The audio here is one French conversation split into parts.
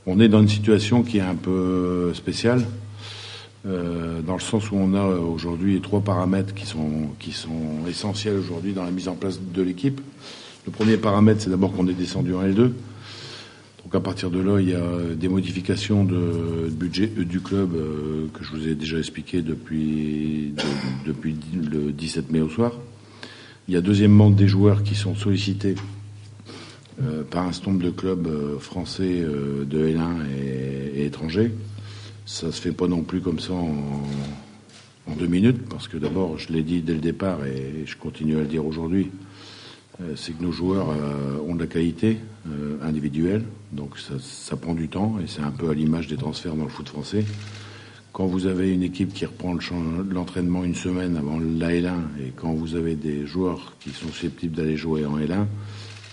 On est dans une situation qui est un peu spéciale, dans le sens où on a aujourd'hui 3 paramètres qui sont essentiels aujourd'hui dans la mise en place de l'équipe. Le premier paramètre, c'est d'abord qu'on est descendu en L2. Donc à partir de là, il y a des modifications de budget du club que je vous ai déjà expliqué depuis le 17 mai au soir. Il y a deuxièmement des joueurs qui sont sollicités par un certain nombre de clubs français de L1 et étrangers. Ça se fait pas non plus comme ça en 2 minutes, parce que d'abord, je l'ai dit dès le départ et je continue à le dire aujourd'hui, c'est que nos joueurs ont de la qualité individuelle, donc ça prend du temps et c'est un peu à l'image des transferts dans le foot français. Quand vous avez une équipe qui reprend l'entraînement une semaine avant la L1 et quand vous avez des joueurs qui sont susceptibles d'aller jouer en L1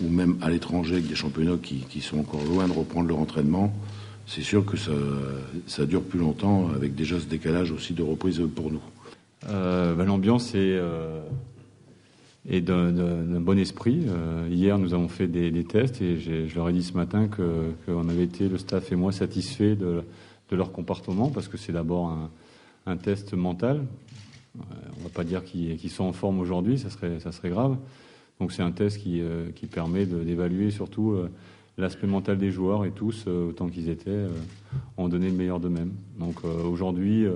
ou même à l'étranger avec des championnats qui sont encore loin de reprendre leur entraînement, c'est sûr que ça dure plus longtemps avec déjà ce décalage aussi de reprise pour nous. L'ambiance est d'un bon esprit. Hier, nous avons fait des tests et je leur ai dit ce matin qu'on avait été, le staff et moi, satisfaits de leur comportement, parce que c'est d'abord un test mental. On ne va pas dire qu'ils sont en forme aujourd'hui, ça serait grave. Donc c'est un test qui permet d'évaluer surtout l'aspect mental des joueurs, et tous, autant qu'ils étaient, ont donné le meilleur d'eux-mêmes. Donc aujourd'hui,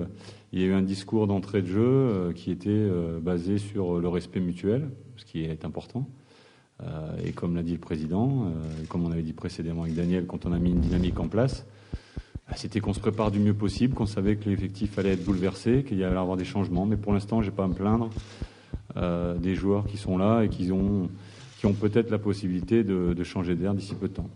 il y a eu un discours d'entrée de jeu qui était basé sur le respect mutuel, ce qui est important. Et comme l'a dit le président, comme on avait dit précédemment avec Daniel, quand on a mis une dynamique en place, c'était qu'on se prépare du mieux possible, qu'on savait que l'effectif allait être bouleversé, qu'il y allait avoir des changements. Mais pour l'instant, je n'ai pas à me plaindre des joueurs qui sont là et qui ont peut-être la possibilité de changer d'air d'ici peu de temps.